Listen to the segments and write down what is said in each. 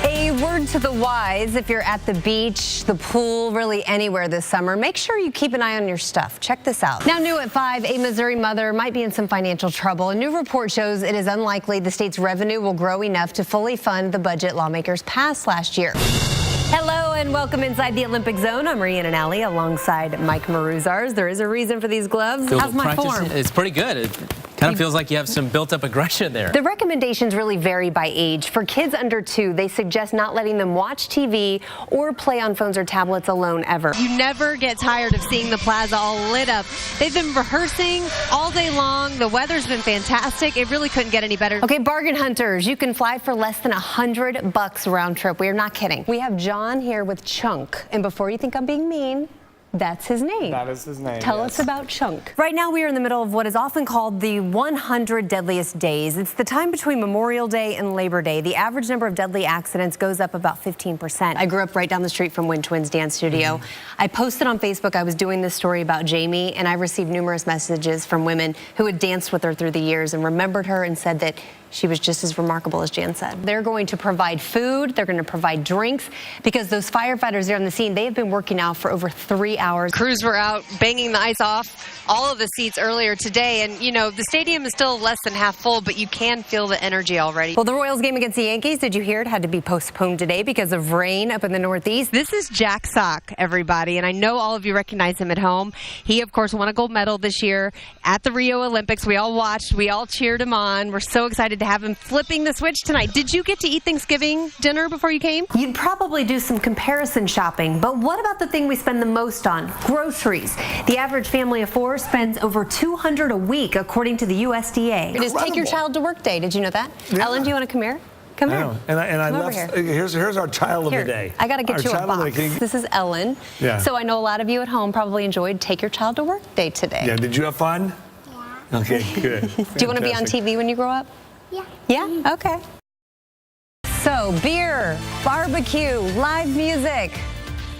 A word to the wise: if you're at the beach, the pool, really anywhere this summer, make sure you keep an eye on your stuff. Check this out. Now new at 5, a Missouri mother might be in some financial trouble. A new report shows it is unlikely the state's revenue will grow enough to fully fund the budget lawmakers passed last year. Hello and welcome inside the Olympic Zone. I'm Rhiannon Ally alongside Mike Maruzars. There is a reason for these gloves. How's my form? It's pretty good. It kind of feels like you have some built-up aggression there. The recommendations really vary by age. For kids under 2, they suggest not letting them watch TV or play on phones or tablets alone ever. You never get tired of seeing the plaza all lit up. They've been rehearsing all day long. The weather's been fantastic. It really couldn't get any better. Okay, bargain hunters, you can fly for less than $100 round trip. We are not kidding. We have John here with Chunk, and before you think I'm being mean, that's his name. That is his name. Tell us about Chunk. Right now we are in the middle of what is often called the 100 deadliest days. It's the time between Memorial Day and Labor Day. The average number of deadly accidents goes up about 15%. I grew up right down the street from Win Twins Dance Studio. I posted on Facebook I was doing this story about Jamie, and I received numerous messages from women who had danced with her through the years and remembered her and said that she was just as remarkable as Jan said. They're going to provide food, they're going to provide drinks, because those firefighters there on the scene, they have been working out for over 3 hours. Crews were out banging the ice off all of the seats earlier today, and you know, the stadium is still less than half full, but you can feel the energy already. Well, the Royals game against the Yankees, did you hear it had to be postponed today because of rain up in the Northeast? This is Jack Sock, everybody, and I know all of you recognize him at home. He, of course, won a gold medal this year at the Rio Olympics. We all watched, we all cheered him on. We're so excited to have him flipping the switch tonight. Did you get to eat Thanksgiving dinner before you came? You'd probably do some comparison shopping, but what about the thing we spend the most on? Groceries. The average family of 4 spends over $200 a week, according to the USDA. It is Take Your Child to Work Day. Did you know that? Yeah. Ellen, do you want to come here? Come here. And I love, here's our child of the day. I got to get you a box. This is Ellen. Yeah. So I know a lot of you at home probably enjoyed Take Your Child to Work Day today. Yeah, did you have fun? Yeah. Okay, good. Do you want to be on TV when you grow up? Yeah. Yeah? Okay. So, beer, barbecue, live music.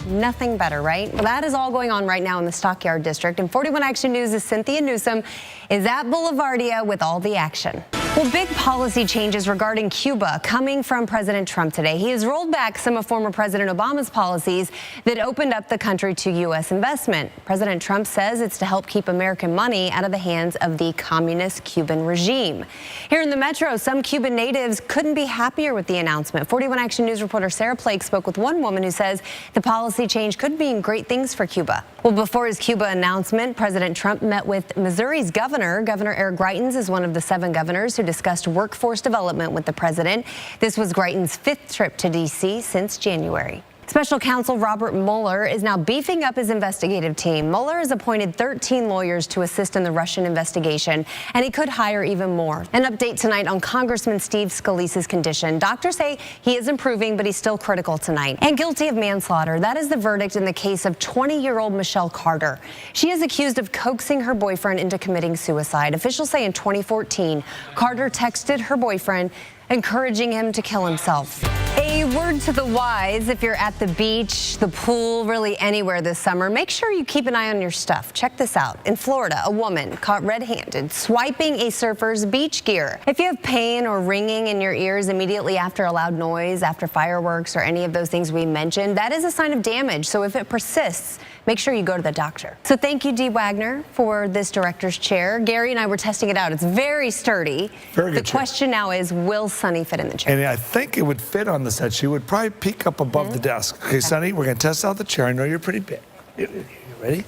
Nothing better, right? Well, that is all going on right now in the Stockyard District. And 41 Action News' Cynthia Newsom is at Boulevardia with all the action. Well, big policy changes regarding Cuba coming from President Trump today. He has rolled back some of former President Obama's policies that opened up the country to U.S. investment. President Trump says it's to help keep American money out of the hands of the communist Cuban regime. Here in the metro, some Cuban natives couldn't be happier with the announcement. 41 Action News reporter Sarah Plake spoke with one woman who says the policy change could mean great things for Cuba. Well, before his Cuba announcement, President Trump met with Missouri's governor. Governor Eric Greitens is one of the 7 governors who discussed workforce development with the president. This was Greitens' 5th trip to D.C. since January. Special counsel Robert Mueller is now beefing up his investigative team. Mueller has appointed 13 lawyers to assist in the Russian investigation, and he could hire even more. An update tonight on Congressman Steve Scalise's condition. Doctors say he is improving, but he's still critical tonight. And guilty of manslaughter. That is the verdict in the case of 20-year-old Michelle Carter. She is accused of coaxing her boyfriend into committing suicide. Officials say in 2014, Carter texted her boyfriend, encouraging him to kill himself. A word to the wise: if you're at the beach, the pool, really anywhere this summer, make sure you keep an eye on your stuff. Check this out. In Florida, a woman caught red-handed swiping a surfer's beach gear. If you have pain or ringing in your ears immediately after a loud noise, after fireworks, or any of those things we mentioned, that is a sign of damage. So if it persists, make sure you go to the doctor. So thank you, Dee Wagner, for this director's chair. Gary and I were testing it out. It's very sturdy. Very good. The question now is, will Sunny fit in the chair? And I think it would fit on the set. She would probably peek up above the desk. Okay, Sunny, we're going to test out the chair. I know you're pretty big. You ready?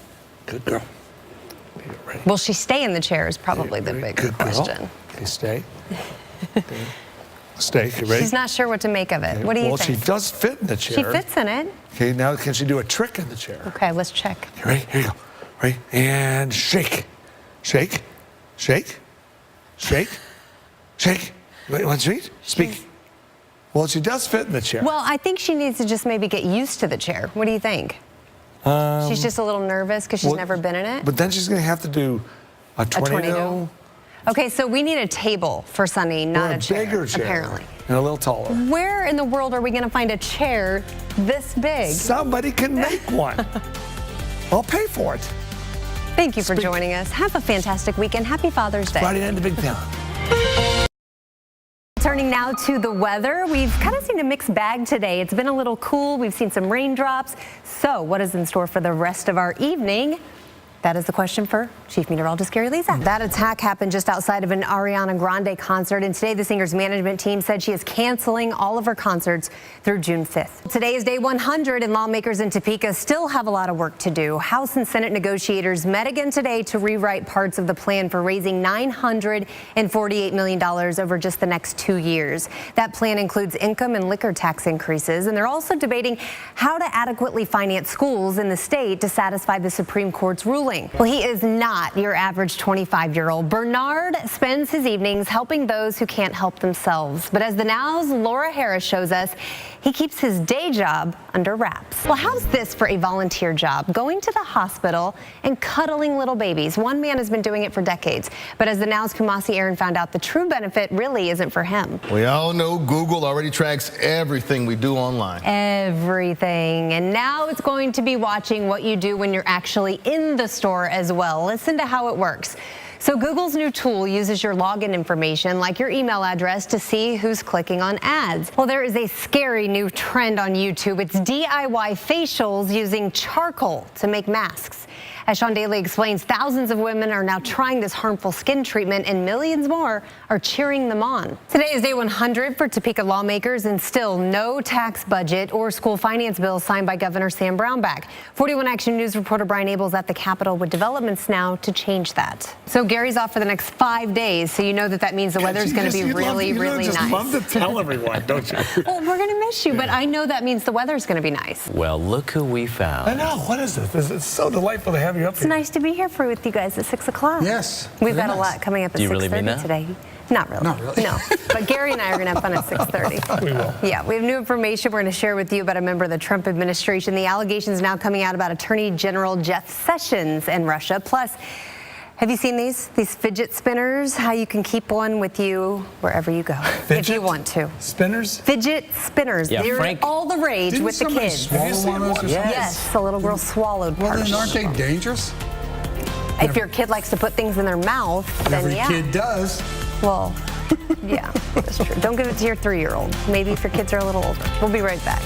Good girl. Ready? Will she stay in the chair is probably the bigger question. Okay, stay. Okay. Stay. You ready? She's not sure what to make of it. Okay. What do you think? Well, she does fit in the chair. She fits in it. Okay, now can she do a trick in the chair? Okay, let's check. You ready? Here you go. Ready? And shake. Shake. Shake. Shake. Shake. Wait, want to speak? Speak. Well, she does fit in the chair. Well, I think she needs to just maybe get used to the chair. What do you think? She's just a little nervous because she's never been in it? But then she's going to have to do a tornado. Okay, so we need a table for Sunny, not a chair, bigger chair, apparently. And a little taller. Where in the world are we going to find a chair this big? Somebody can make one. I'll pay for it. Thank you for joining us. Have a fantastic weekend. Happy Father's Day. Friday night in the Big Town. Turning now to the weather, we've kind of seen a mixed bag today. It's been a little cool. We've seen some raindrops. So what is in store for the rest of our evening? That is the question for Chief Meteorologist Gary Lezak. That attack happened just outside of an Ariana Grande concert, and today the singer's management team said she is canceling all of her concerts through June 5th. Today is day 100, and lawmakers in Topeka still have a lot of work to do. House and Senate negotiators met again today to rewrite parts of the plan for raising $948 million over just the next 2 years. That plan includes income and liquor tax increases, and they're also debating how to adequately finance schools in the state to satisfy the Supreme Court's ruling. Well, he is not your average 25-year-old. Bernard spends his evenings helping those who can't help themselves. But as the Now's Laura Harris shows us, he keeps his day job under wraps. Well, how's this for a volunteer job? Going to the hospital and cuddling little babies. One man has been doing it for decades. But as the Now's Kumasi Aaron found out, the true benefit really isn't for him. We all know Google already tracks everything we do online. Everything. And now it's going to be watching what you do when you're actually in the store as well. Listen to how it works. So Google's new tool uses your login information, like your email address, to see who's clicking on ads. Well, there is a scary new trend on YouTube. It's DIY facials using charcoal to make masks. As Sean Daly explains, thousands of women are now trying this harmful skin treatment, and millions more are cheering them on. Today is day 100 for Topeka lawmakers, and still no tax budget or school finance bill signed by Governor Sam Brownback. 41 Action News reporter Brian Abel's at the Capitol with developments now to change that. So Gary's off for the next 5 days, so you know that means the weather's going to be really nice. Just love to tell everyone, don't you? Well, we're going to miss you, but I know that means the weather's going to be nice. Well, look who we found. I know. What is this? It's so delightful to have you up It's here. nice to be here with you guys at 6 o'clock. Yes. We've got a lot coming up at Do you really mean 6:30 that? today. Not really. Not really. No. But Gary and I are going to have fun at 6:30. We will. Yeah, we have new information we're going to share with you about a member of the Trump administration. The allegations now coming out about Attorney General Jeff Sessions and Russia. Plus, have you seen these fidget spinners? How you can keep one with you wherever you go, if you want to. Spinners? Fidget spinners. Yeah, They're Frank- all the rage with the kids. Swallow one of those or something? Yes, the little girl swallowed part. Well, then aren't they dangerous? If your kid likes to put things in their mouth, then Every yeah. kid does. Well, yeah, that's true. Don't give it to your 3-year-old. Maybe if your kids are a little older. We'll be right back.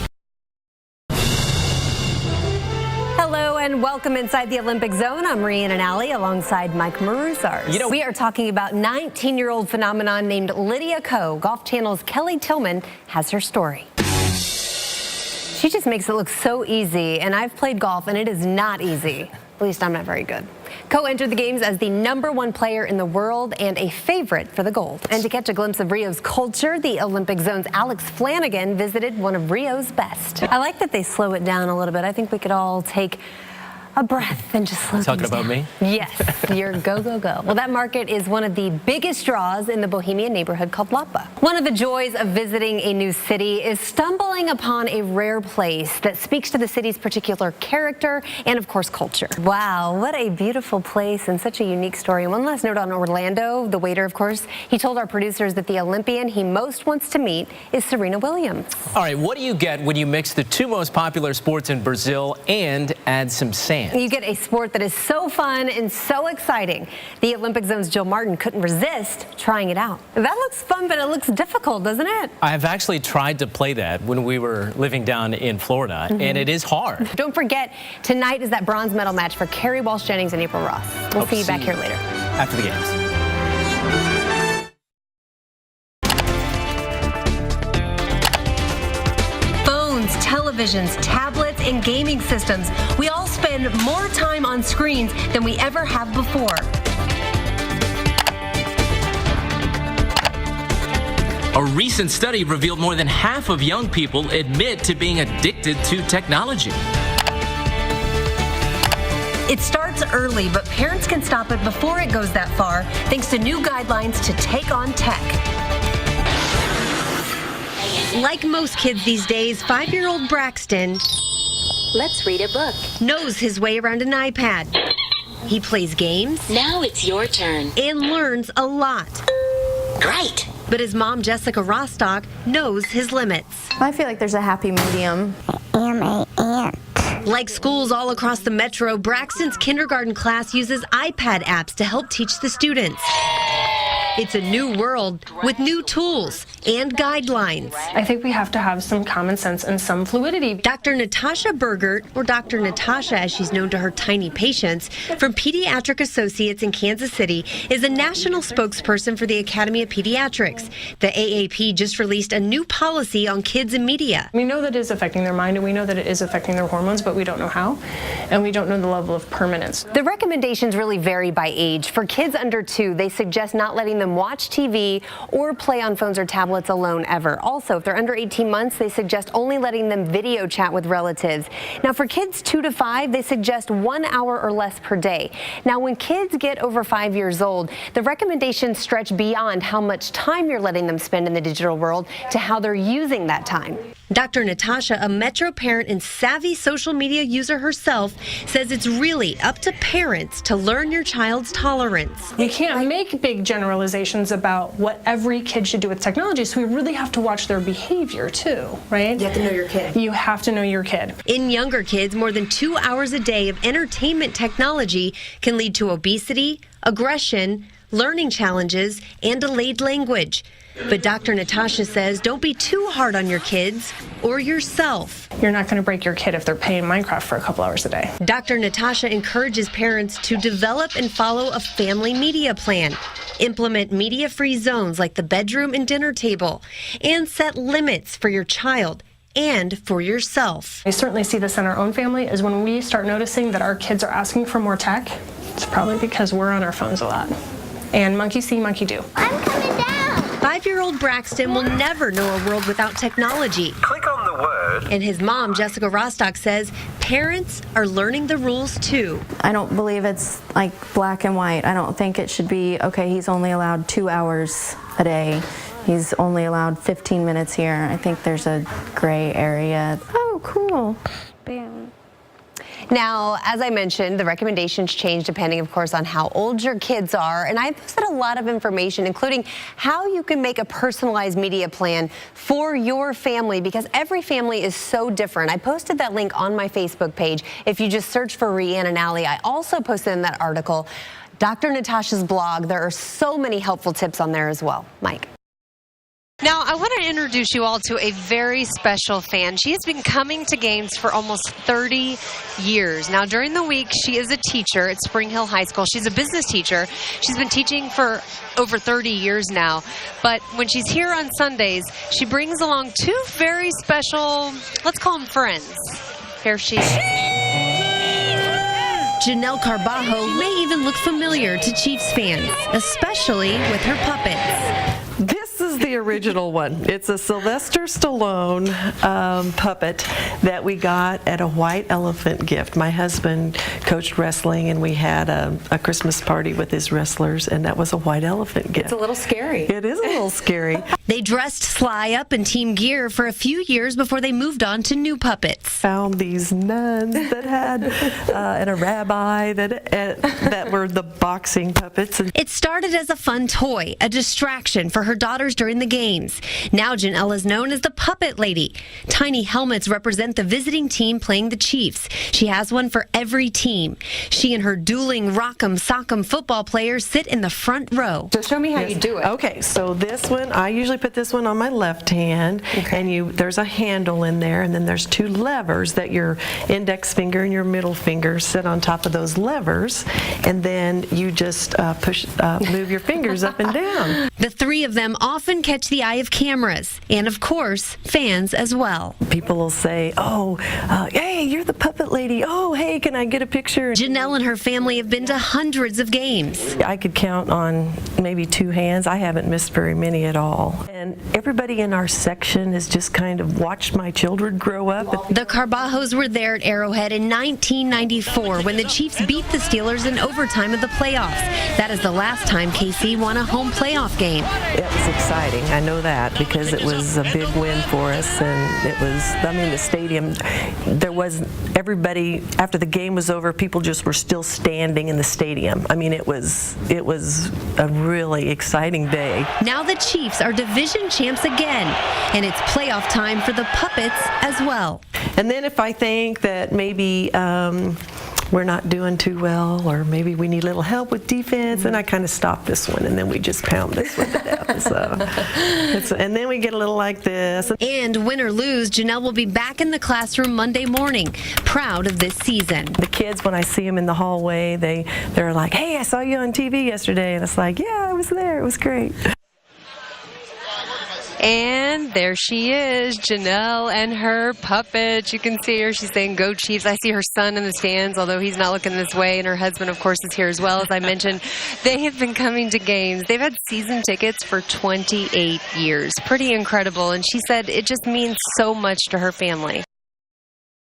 Hello and welcome inside the Olympic Zone. I'm Rhiannon Ally alongside Mike Maruzars. You know, we are talking about 19-year-old phenomenon named Lydia Ko. Golf Channel's Kelly Tillman has her story. She just makes it look so easy, and I've played golf and it is not easy. At least I'm not very good. Ko entered the games as the #1 player in the world and a favorite for the gold. And to catch a glimpse of Rio's culture, the Olympic Zone's Alex Flanagan visited one of Rio's best. I like that they slow it down a little bit. I think we could all take a breath and just slow Talking things about down. me? Yes, you're go. Well, that market is one of the biggest draws in the Bohemian neighborhood called Lapa. One of the joys of visiting a new city is stumbling upon a rare place that speaks to the city's particular character and, of course, culture. Wow, what a beautiful place and such a unique story. And one last note on Orlando, the waiter, of course, he told our producers that the Olympian he most wants to meet is Serena Williams. All right, what do you get when you mix the two most popular sports in Brazil and add some sand? You get a sport that is so fun and so exciting. The Olympic Zone's Jill Martin couldn't resist trying it out. That looks fun, but it looks difficult, doesn't it? I've actually tried to play that when we were living down in Florida, and it is hard. Don't forget, tonight is that bronze medal match for Carrie Walsh-Jennings and April Ross. We'll see you back here later. After the games. Televisions, tablets, and gaming systems. We all spend more time on screens than we ever have before. A recent study revealed more than half of young people admit to being addicted to technology. It starts early, but parents can stop it before it goes that far, thanks to new guidelines to take on tech. Like most kids these days, 5-year-old Braxton, Let's read a book. knows his way around an iPad. He plays games Now it's your turn. and learns a lot. Great. But his mom, Jessica Rostock, knows his limits. I feel like there's a happy medium. Like schools all across the metro, Braxton's kindergarten class uses iPad apps to help teach the students. It's a new world with new tools and guidelines. I think we have to have some common sense and some fluidity. Dr. Natasha Bergert, or Dr. Natasha as she's known to her tiny patients, from Pediatric Associates in Kansas City, is a national spokesperson for the Academy of Pediatrics. The AAP just released a new policy on kids and media. We know that it is affecting their mind and we know that it is affecting their hormones, but we don't know how, and we don't know the level of permanence. The recommendations really vary by age. For kids under 2, they suggest not letting them watch TV or play on phones or tablets alone ever. Also, if they're under 18 months, they suggest only letting them video chat with relatives. Now, for kids 2 to 5, they suggest 1 hour or less per day. Now, when kids get over 5 years old, the recommendations stretch beyond how much time you're letting them spend in the digital world to how they're using that time. Dr. Natasha, a Metro parent and savvy social media user herself, says it's really up to parents to learn your child's tolerance. We can't make big generalizations about what every kid should do with technology, so we really have to watch their behavior too, right? You have to know your kid. You have to know your kid. In younger kids, more than 2 hours a day of entertainment technology can lead to obesity, aggression, learning challenges, and delayed language. But Dr. Natasha says don't be too hard on your kids or yourself. You're not going to break your kid if they're playing Minecraft for a couple hours a day. Dr. Natasha encourages parents to develop and follow a family media plan, implement media-free zones like the bedroom and dinner table, and set limits for your child and for yourself. I certainly see this in our own family is when we start noticing that our kids are asking for more tech, it's probably because we're on our phones a lot. And monkey see, monkey do. I'm coming down. 5-year-old Braxton will never know a world without technology. Click on the word. And his mom, Jessica Rostock, says parents are learning the rules too. I don't believe it's like black and white. I don't think it should be, okay, he's only allowed 2 hours a day. He's only allowed 15 minutes here. I think there's a gray area. Oh, cool. Bam. Now, as I mentioned, the recommendations change depending, of course, on how old your kids are. And I posted a lot of information, including how you can make a personalized media plan for your family, because every family is so different. I posted that link on my Facebook page. If you just search for Rhiannon Ally, I also posted in that article Dr. Natasha's blog. There are so many helpful tips on there as well. Mike. Now, I want to introduce you all to a very special fan. She has been coming to games for almost 30 years. Now, during the week, she is a teacher at Spring Hill High School. She's a business teacher. She's been teaching for over 30 years now. But when she's here on Sundays, she brings along 2 very special, let's call them friends. Here she is. Janelle Carbajo may even look familiar to Chiefs fans, especially with her puppets. This is the original one. It's a Sylvester Stallone puppet that we got at a white elephant gift. My husband coached wrestling, and we had a Christmas party with his wrestlers, and that was a white elephant gift. It's a little scary. It is a little scary. They dressed Sly up in team gear for a few years before they moved on to new puppets. Found these nuns that had, and a rabbi that were the boxing puppets. It started as a fun toy, a distraction for her daughters during the games. Now Janelle is known as the Puppet Lady. Tiny helmets represent the visiting team playing the Chiefs. She has one for every team. She and her dueling rock'em sock'em football players sit in the front row. So show me how you do it. Okay, so this one, I usually put this one on my left hand, and there's a handle in there, and then there's 2 levers that your index finger and your middle finger sit on top of those levers, and then you just move your fingers up and down. The 3 of them often catch the eye of cameras and, of course, fans as well. People will say, hey, you're the Puppet Lady. Oh, hey, can I get a picture? Janelle and her family have been to hundreds of games. I could count on maybe 2 hands. I haven't missed very many at all. And everybody in our section has just kind of watched my children grow up. The Carbajos were there at Arrowhead in 1994 when the Chiefs beat the Steelers in overtime of the playoffs. That is the last time KC won a home playoff game. It was exciting. I know that because it was a big win for us, and it was, the stadium, there was, everybody, after the game was over, people just were still standing in the stadium. It was a really exciting day. Now the Chiefs are division champs again, and it's playoff time for the Puppets as well. And then if I think that maybe we're not doing too well, or maybe we need a little help with defense, and I kind of stop this one, and then we just pound this one to death. So, and then we get a little like this. And win or lose, Janelle will be back in the classroom Monday morning, proud of this season. The kids, when I see them in the hallway, they're like, "Hey, I saw you on TV yesterday," and it's like, "Yeah, I was there. It was great." And there she is, Janelle and her puppet. You can see her. She's saying, "Go Chiefs." I see her son in the stands, although he's not looking this way. And her husband, of course, is here as well. As I mentioned, they have been coming to games. They've had season tickets for 28 years. Pretty incredible. And she said it just means so much to her family.